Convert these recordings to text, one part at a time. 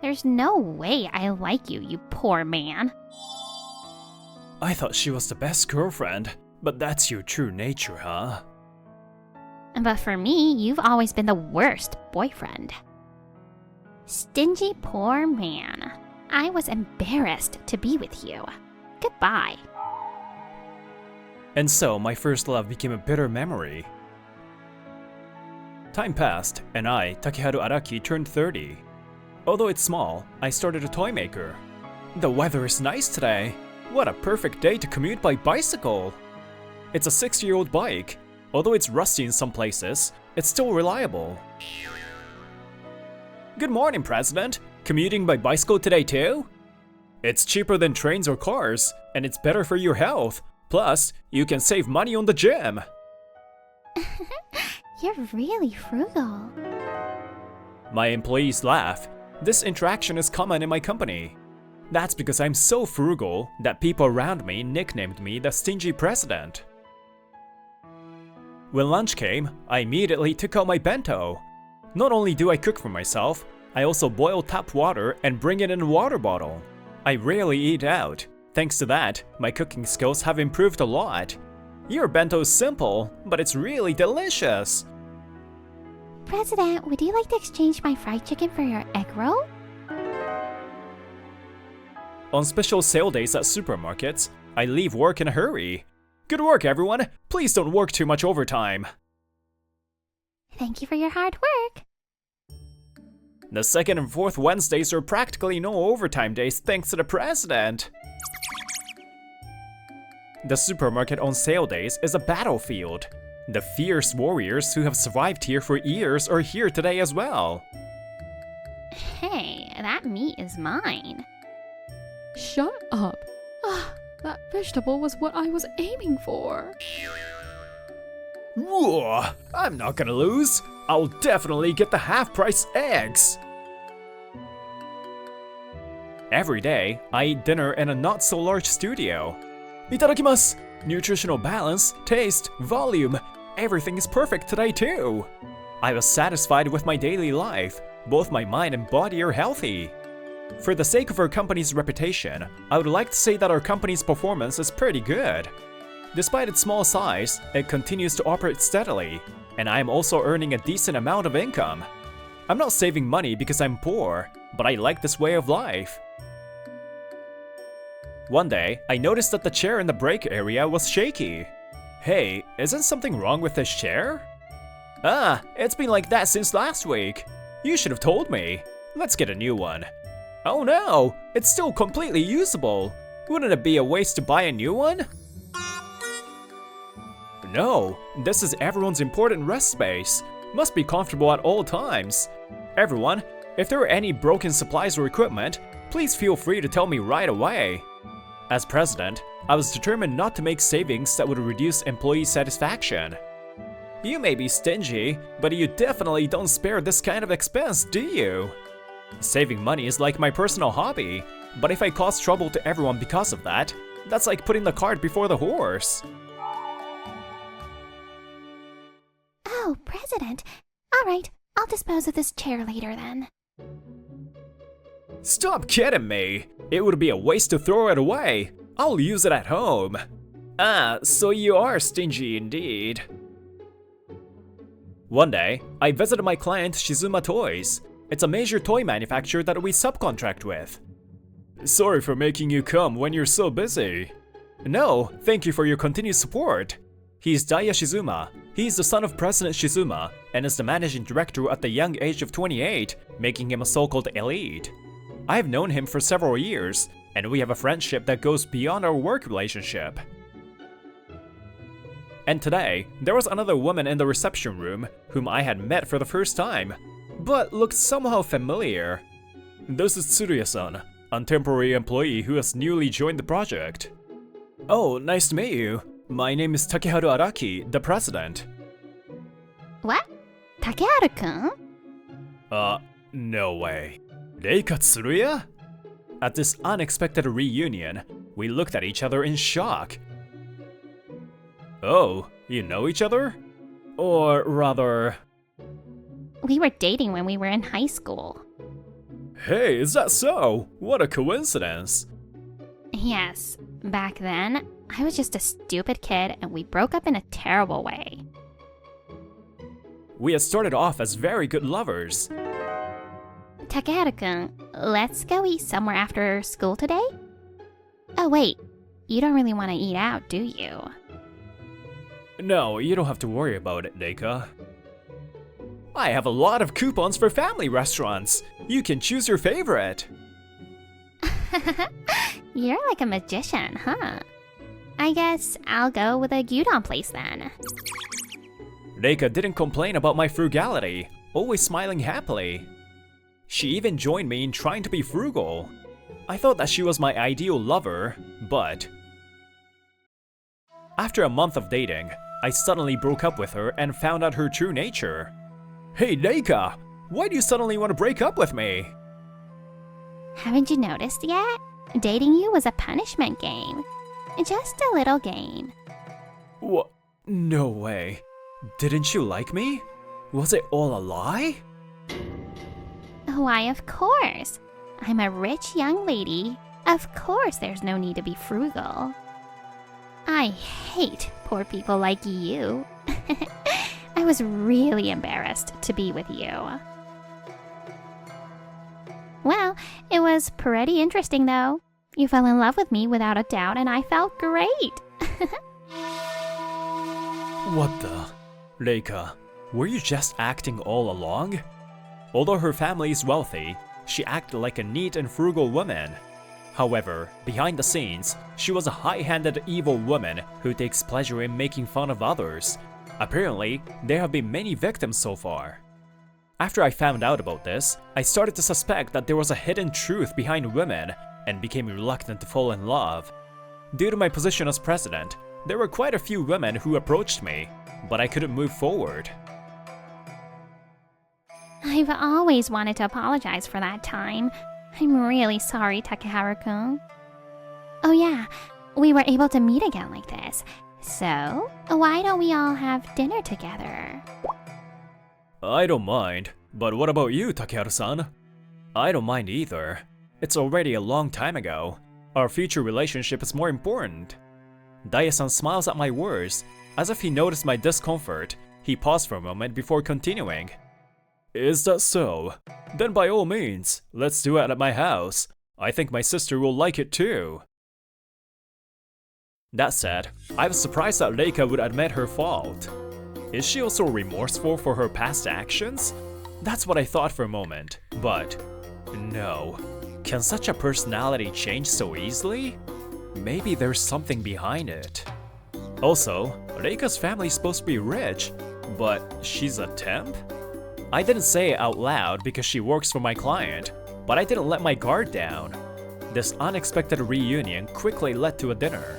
There's no way I like you, you poor man. I thought she was the best girlfriend, but that's your true nature, huh? But for me, you've always been the worst boyfriend. Stingy poor man. I was embarrassed to be with you. Goodbye. And so my first love became a bitter memory. Time passed, and I, Takeharu Araki, turned 30. Although it's small, I started a toy maker. The weather is nice today. What a perfect day to commute by bicycle! It's a 6-year-old bike. Although it's rusty in some places, it's still reliable. Good morning, President. Commuting by bicycle today too? It's cheaper than trains or cars, and it's better for your health. Plus, you can save money on the gym. You're really frugal. My employees laugh. This interaction is common in my company. That's because I'm so frugal that people around me nicknamed me the Stingy President. When lunch came, I immediately took out my bento. Not only do I cook for myself, I also boil tap water and bring it in a water bottle. I rarely eat out. Thanks to that, my cooking skills have improved a lot. Your bento is simple, but it's really delicious. President, would you like to exchange my fried chicken for your egg roll? On special sale days at supermarkets, I leave work in a hurry. Good work, everyone! Please don't work too much overtime. Thank you for your hard work. The second and fourth Wednesdays are practically no overtime days thanks to the president. The supermarket on sale days is a battlefield. The fierce warriors who have survived here for years are here today as well. Hey, that meat is mine. Shut up. That vegetable was what I was aiming for. Whoa, I'm not gonna lose. I'll definitely get the half-price eggs. Every day, I eat dinner in a not-so-large studio. Itadakimasu! Nutritional balance, taste, volume, everything is perfect today too. I was satisfied with my daily life. Both my mind and body are healthy. For the sake of our company's reputation, I would like to say that our company's performance is pretty good. Despite its small size, it continues to operate steadily, and I am also earning a decent amount of income. I'm not saving money because I'm poor, but I like this way of life. One day, I noticed that the chair in the break area was shaky. Hey, isn't something wrong with this chair? Ah, it's been like that since last week. You should have told me. Let's get a new one. Oh no, it's still completely usable. Wouldn't it be a waste to buy a new one? No, this is everyone's important rest space. Must be comfortable at all times. Everyone, if there are any broken supplies or equipment, please feel free to tell me right away. As president, I was determined not to make savings that would reduce employee satisfaction. You may be stingy, but you definitely don't spare this kind of expense, do you? Saving money is like my personal hobby, but if I cause trouble to everyone because of that, that's like putting the cart before the horse. Oh, President. Alright, I'll dispose of this chair later then. Stop kidding me! It would be a waste to throw it away. I'll use it at home. Ah, so you are stingy indeed. One day, I visited my client Shizuma Toys. It's a major toy manufacturer that we subcontract with. Sorry for making you come when you're so busy. No, thank you for your continued support. He's Daiya Shizuma. He's the son of President Shizuma and is the managing director at the young age of 28, making him a so-called elite. I've known him for several years, and we have a friendship that goes beyond our work relationship. And today, there was another woman in the reception room whom I had met for the first time, but looked somehow familiar. This is Tsuruya-san, a temporary employee who has newly joined the project. Oh, nice to meet you. My name is Takeharu Araki, the president. What? Takeharu-kun? No way. Reika Tsuruya? At this unexpected reunion, we looked at each other in shock. Oh, you know each other? Or rather... We were dating when we were in high school. Hey, is that so? What a coincidence. Yes, back then, I was just a stupid kid and we broke up in a terrible way. We had started off as very good lovers. Takeharu-kun, let's go eat somewhere after school today? Oh wait, you don't really want to eat out, do you? No, you don't have to worry about it, Reika. I have a lot of coupons for family restaurants. You can choose your favorite. You're like a magician, huh? I guess I'll go with a gyudon place then. Reika didn't complain about my frugality, always smiling happily. She even joined me in trying to be frugal. I thought that she was my ideal lover, but... After a month of dating, I suddenly broke up with her and found out her true nature. Hey Reika, why do you suddenly want to break up with me? Haven't you noticed yet? Dating you was a punishment game. Just a little game. What? No way. Didn't you like me? Was it all a lie? Why, of course. I'm a rich young lady. Of course there's no need to be frugal. I hate poor people like you. I was really embarrassed to be with you. Well, it was pretty interesting though. You fell in love with me without a doubt and I felt great. What the? Reika, were you just acting all along? Although her family is wealthy, she acted like a neat and frugal woman. However, behind the scenes, she was a high-handed evil woman who takes pleasure in making fun of others. Apparently, there have been many victims so far. After I found out about this, I started to suspect that there was a hidden truth behind women and became reluctant to fall in love. Due to my position as president, there were quite a few women who approached me, but I couldn't move forward. I've always wanted to apologize for that time. I'm really sorry, Takeharu-kun. Oh yeah, we were able to meet again like this. So, why don't we all have dinner together? I don't mind, but what about you, Takeharu-san? I don't mind either. It's already a long time ago. Our future relationship is more important. Daya-san smiles at my words. As if he noticed my discomfort, he paused for a moment before continuing. Is that so? Then by all means, let's do it at my house. I think my sister will like it too. That said, I was surprised that Reika would admit her fault. Is she also remorseful for her past actions? That's what I thought for a moment, but no. Can such a personality change so easily? Maybe there's something behind it. Also, Reika's family is supposed to be rich, but she's a temp? I didn't say it out loud because she works for my client, but I didn't let my guard down. This unexpected reunion quickly led to a dinner.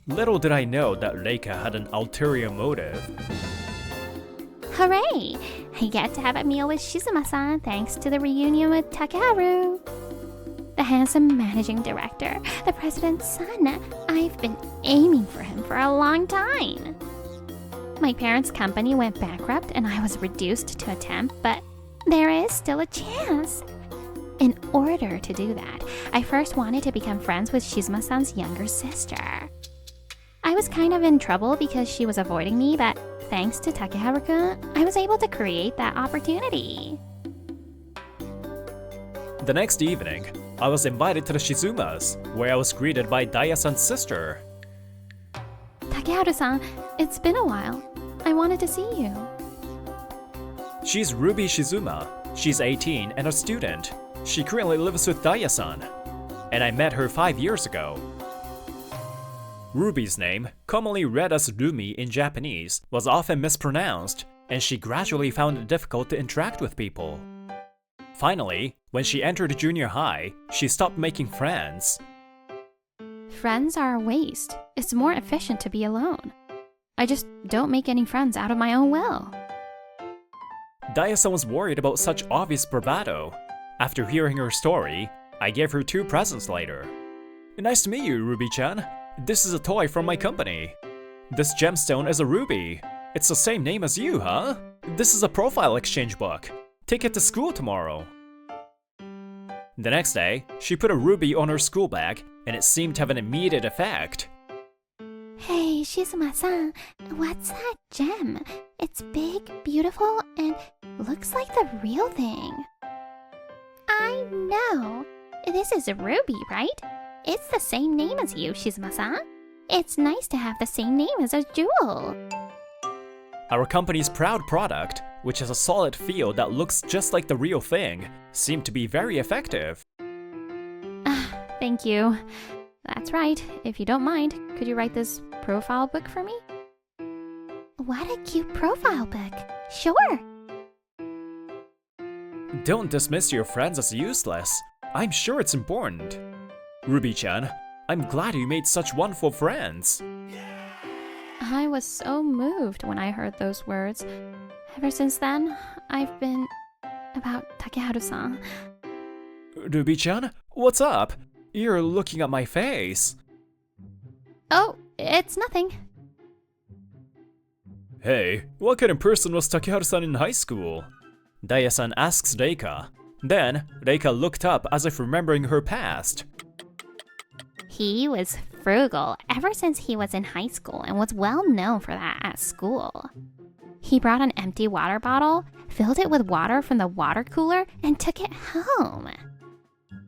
Little did I know that Reika had an ulterior motive. Hooray! I get to have a meal with Shizuma-san thanks to the reunion with Takeharu. The handsome managing director, the president's son. I've been aiming for him for a long time. My parents' company went bankrupt and I was reduced to a temp, but there is still a chance. In order to do that, I first wanted to become friends with Shizuma-san's younger sister. I was kind of in trouble because she was avoiding me, but thanks to Takeharu-kun, I was able to create that opportunity. The next evening, I was invited to the Shizumas, where I was greeted by Daya-san's sister. Takeharu-san, it's been a while. I wanted to see you. She's Ruby Shizuma. She's 18 and a student. She currently lives with Daya-san, and I met her 5 years ago. Ruby's name, commonly read as Rumi in Japanese, was often mispronounced, and she gradually found it difficult to interact with people. Finally, when she entered junior high, she stopped making friends. Friends are a waste. It's more efficient to be alone. I just don't make any friends out of my own will. Daya-san was worried about such obvious bravado. After hearing her story, I gave her 2 presents later. Nice to meet you, Ruby-chan. This is a toy from my company. This gemstone is a ruby. It's the same name as you, huh? This is a profile exchange book. Take it to school tomorrow. The next day, she put a ruby on her school bag, and it seemed to have an immediate effect. Hey, Shizuma-san, what's that gem? It's big, beautiful, and looks like the real thing. I know. This is a ruby, right? It's the same name as you, Shizuma-san. It's nice to have the same name as a jewel. Our company's proud product, which is a solid field that looks just like the real thing, seemed to be very effective. Thank you. That's right. If you don't mind, could you write this profile book for me? What a cute profile book. Sure. Don't dismiss your friends as useless. I'm sure it's important. Ruby-chan, I'm glad you made such wonderful friends. I was so moved when I heard those words. Ever since then, I've been... about Takeharu-san. Ruby-chan, what's up? You're looking at my face. Oh, it's nothing. Hey, what kind of person was Takeharu-san in high school? Daya-san asks Reika. Then, Reika looked up as if remembering her past. He was frugal ever since he was in high school and was well known for that at school. He brought an empty water bottle, filled it with water from the water cooler, and took it home.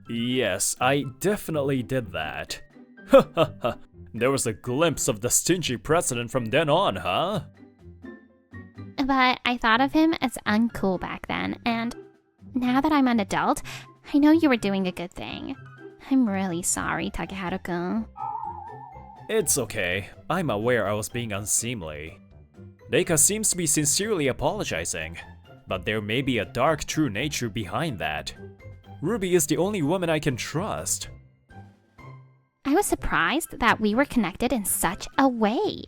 Yes, I definitely did that. Ha ha ha, there was a glimpse of the stingy president from then on, huh? But I thought of him as uncool back then, and now that I'm an adult, I know you were doing a good thing. I'm really sorry, Takeharu-kun. It's okay, I'm aware I was being unseemly. Reika seems to be sincerely apologizing, but there may be a dark true nature behind that. Ruby is the only woman I can trust. I was surprised that we were connected in such a way.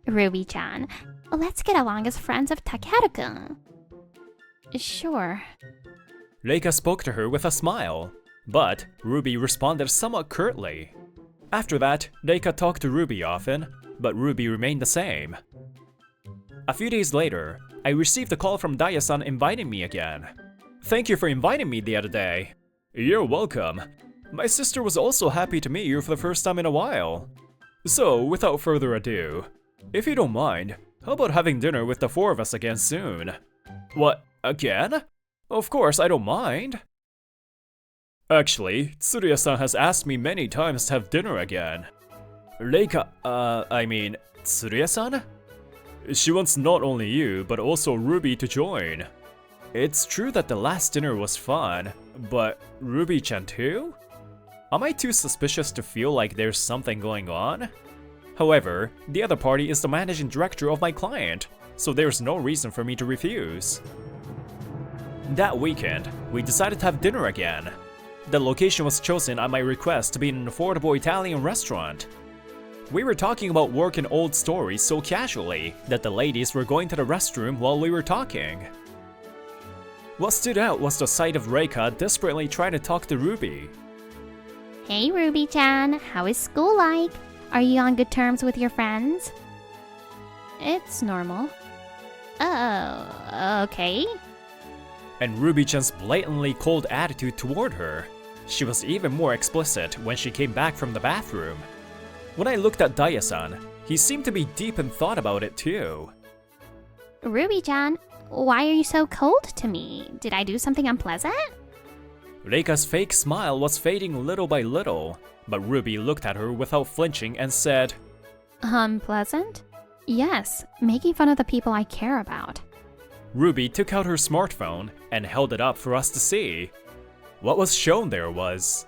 Ruby-chan, let's get along as friends of Takeharu-kun. Sure. Reika spoke to her with a smile, but Ruby responded somewhat curtly. After that, Reika talked to Ruby often, but Ruby remained the same. A few days later, I received a call from Daya-san inviting me again. Thank you for inviting me the other day. You're welcome. My sister was also happy to meet you for the first time in a while. So, without further ado, if you don't mind, how about having dinner with the four of us again soon? What, again? Of course, I don't mind. Actually, Tsuruya-san has asked me many times to have dinner again. Reika, Tsuruya-san? She wants not only you, but also Ruby to join. It's true that the last dinner was fun, but Ruby-chan too? Am I too suspicious to feel like there's something going on? However, the other party is the managing director of my client, so there's no reason for me to refuse. That weekend, we decided to have dinner again. The location was chosen at my request to be an affordable Italian restaurant. We were talking about work and old stories so casually that the ladies were going to the restroom while we were talking. What stood out was the sight of Reika desperately trying to talk to Ruby. Hey Ruby-chan, how is school like? Are you on good terms with your friends? It's normal. Oh, okay. And Ruby-chan's blatantly cold attitude toward her. She was even more explicit when she came back from the bathroom. When I looked at Daya-san, he seemed to be deep in thought about it too. Ruby-chan, why are you so cold to me? Did I do something unpleasant? Reika's fake smile was fading little by little, but Ruby looked at her without flinching and said, Unpleasant? Yes, making fun of the people I care about. Ruby took out her smartphone and held it up for us to see. What was shown there was...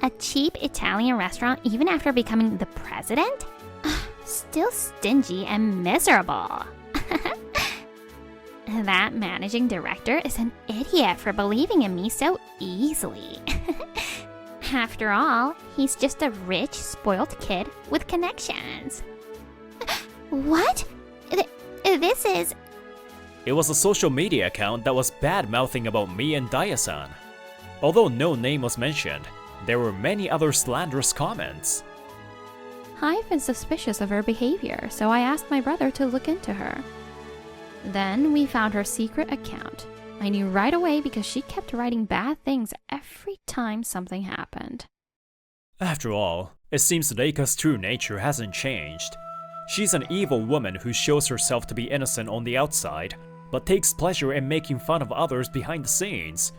A cheap Italian restaurant even after becoming the president? Still stingy and miserable. That managing director is an idiot for believing in me so easily. After all, he's just a rich, spoiled kid with connections. What? This is... It was a social media account that was bad-mouthing about me and Daya-san. Although no name was mentioned, there were many other slanderous comments. I've been suspicious of her behavior, so I asked my brother to look into her. Then we found her secret account. I knew right away because she kept writing bad things every time something happened. After all, it seems Reika's true nature hasn't changed. She's an evil woman who shows herself to be innocent on the outside, but takes pleasure in making fun of others behind the scenes.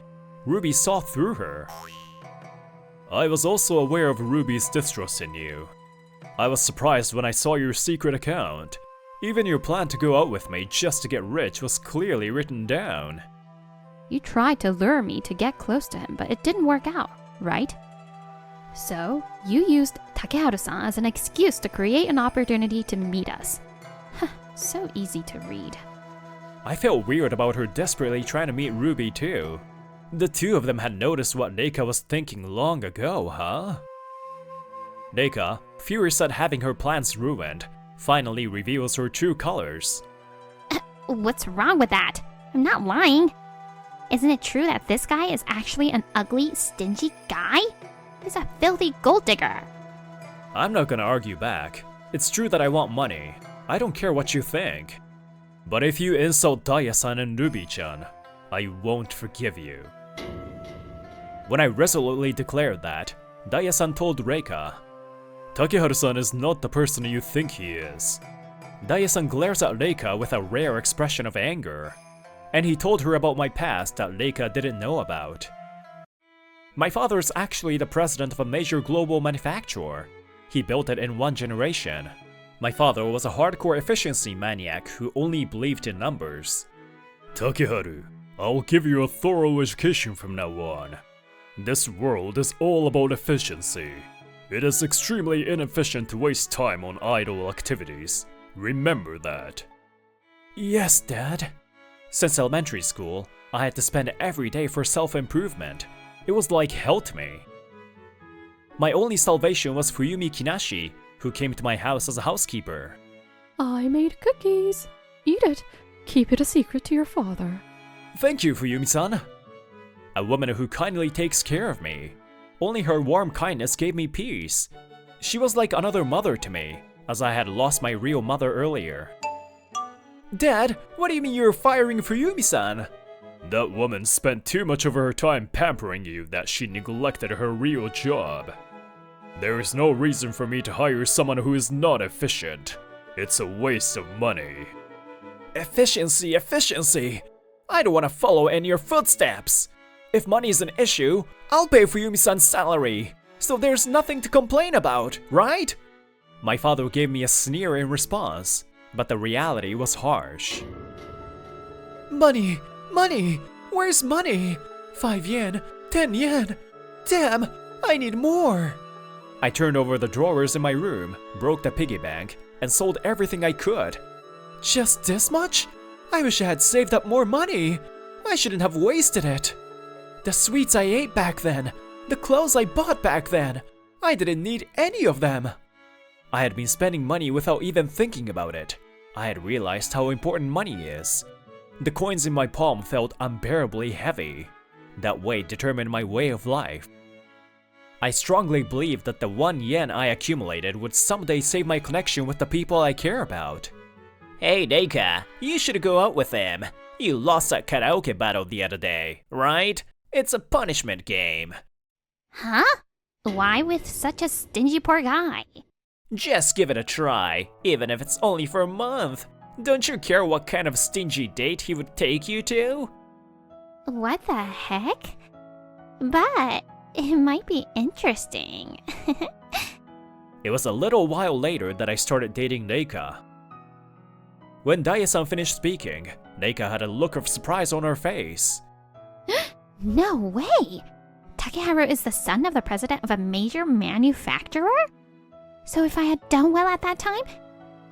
Ruby saw through her. I was also aware of Ruby's distrust in you. I was surprised when I saw your secret account. Even your plan to go out with me just to get rich was clearly written down. You tried to lure me to get close to him, but it didn't work out, right? So, you used Takeharu-san as an excuse to create an opportunity to meet us. So easy to read. I felt weird about her desperately trying to meet Ruby too. The two of them had noticed what Reika was thinking long ago, huh? Reika, furious at having her plans ruined, finally reveals her true colors. What's wrong with that? I'm not lying. Isn't it true that this guy is actually an ugly, stingy guy? He's a filthy gold digger. I'm not gonna argue back. It's true that I want money. I don't care what you think. But if you insult Daya-san and Ruby-chan, I won't forgive you. When I resolutely declared that, Daya-san told Reika, Takeharu-san is not the person you think he is. Daya-san glares at Reika with a rare expression of anger, and he told her about my past that Reika didn't know about. My father is actually the president of a major global manufacturer. He built it in one generation. My father was a hardcore efficiency maniac who only believed in numbers. Takeharu, I'll give you a thorough education from now on. This world is all about efficiency. It is extremely inefficient to waste time on idle activities. Remember that. Yes, Dad. Since elementary school, I had to spend every day for self-improvement. It was like hell to me. My only salvation was Fuyumi Kinashi, who came to my house as a housekeeper. I made cookies. Eat it. Keep it a secret to your father. Thank you, Fuyumi-san. A woman who kindly takes care of me. Only her warm kindness gave me peace. She was like another mother to me, as I had lost my real mother earlier. Dad, what do you mean you're firing Fuyumi-san? That woman spent too much of her time pampering you that she neglected her real job. There is no reason for me to hire someone who is not efficient. It's a waste of money. Efficiency, efficiency! I don't want to follow in your footsteps! If money is an issue, I'll pay for Yumi-san's salary, so there's nothing to complain about, right? My father gave me a sneer in response, but the reality was harsh. Money! Money! Where's money? 5 yen, 10 yen. Damn, I need more. I turned over the drawers in my room, broke the piggy bank, and sold everything I could. Just this much? I wish I had saved up more money. I shouldn't have wasted it. The sweets I ate back then, the clothes I bought back then, I didn't need any of them. I had been spending money without even thinking about it. I had realized how important money is. The coins in my palm felt unbearably heavy. That weight determined my way of life. I strongly believed that the 1 yen I accumulated would someday save my connection with the people I care about. Hey Reika, you should go out with them. You lost that karaoke battle the other day, right? It's a punishment game. Huh? Why with such a stingy poor guy? Just give it a try, even if it's only for a month. Don't you care what kind of stingy date he would take you to? What the heck? But it might be interesting. It was a little while later that I started dating Reika. When Daya-san finished speaking, Reika had a look of surprise on her face. No way! Takeharu is the son of the president of a major manufacturer? So if I had done well at that time,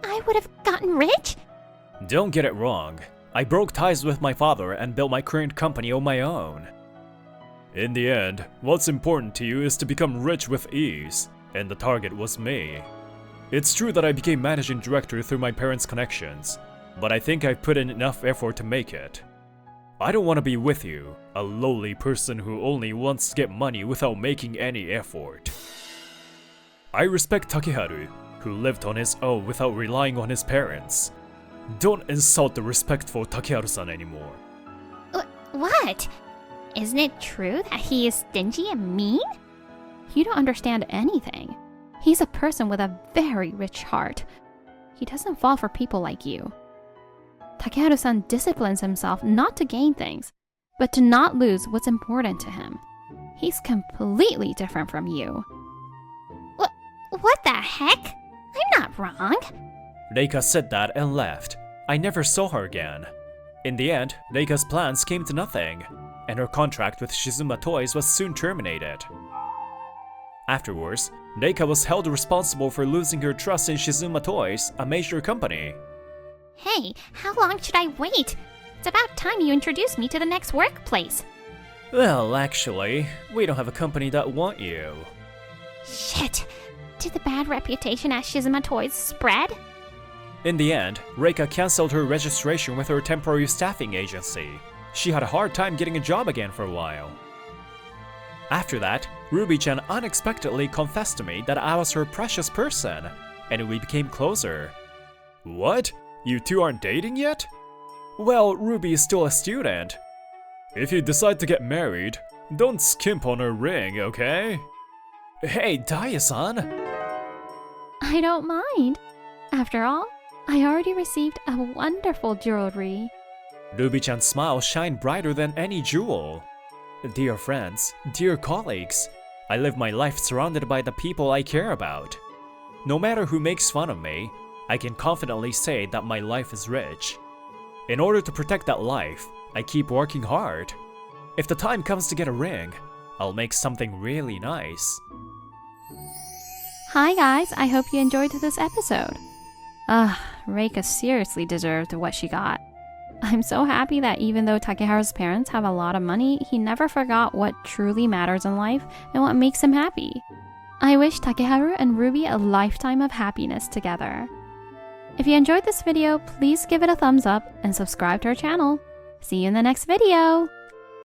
I would have gotten rich? Don't get it wrong. I broke ties with my father and built my current company on my own. In the end, what's important to you is to become rich with ease, and the target was me. It's true that I became managing director through my parents' connections, but I think I've put in enough effort to make it. I don't want to be with you, a lowly person who only wants to get money without making any effort. I respect Takeharu, who lived on his own without relying on his parents. Don't insult the respectful Takeharu-san anymore. What? Isn't it true that he is stingy and mean? You don't understand anything. He's a person with a very rich heart. He doesn't fall for people like you. Takeharu-san disciplines himself not to gain things, but to not lose what's important to him. He's completely different from you. What the heck? I'm not wrong. Reika said that and left. I never saw her again. In the end, Reika's plans came to nothing, and her contract with Shizuma Toys was soon terminated. Afterwards, Reika was held responsible for losing her trust in Shizuma Toys, a major company. Hey, how long should I wait? It's about time you introduce me to the next workplace. Well, actually, we don't have a company that want you. Shit. Did the bad reputation at Shizuma Toys spread? In the end, Reika cancelled her registration with her temporary staffing agency. She had a hard time getting a job again for a while. After that, Ruby-chan unexpectedly confessed to me that I was her precious person, and we became closer. What? You two aren't dating yet? Well, Ruby is still a student. If you decide to get married, don't skimp on her ring, okay? Hey, Daya-san! I don't mind. After all, I already received a wonderful jewelry. Ruby-chan's smile shined brighter than any jewel. Dear friends, dear colleagues, I live my life surrounded by the people I care about. No matter who makes fun of me, I can confidently say that my life is rich. In order to protect that life, I keep working hard. If the time comes to get a ring, I'll make something really nice. Hi guys, I hope you enjoyed this episode. Reika seriously deserved what she got. I'm so happy that even though Takeharu's parents have a lot of money, he never forgot what truly matters in life and what makes him happy. I wish Takeharu and Ruby a lifetime of happiness together. If you enjoyed this video, please give it a thumbs up and subscribe to our channel. See you in the next video!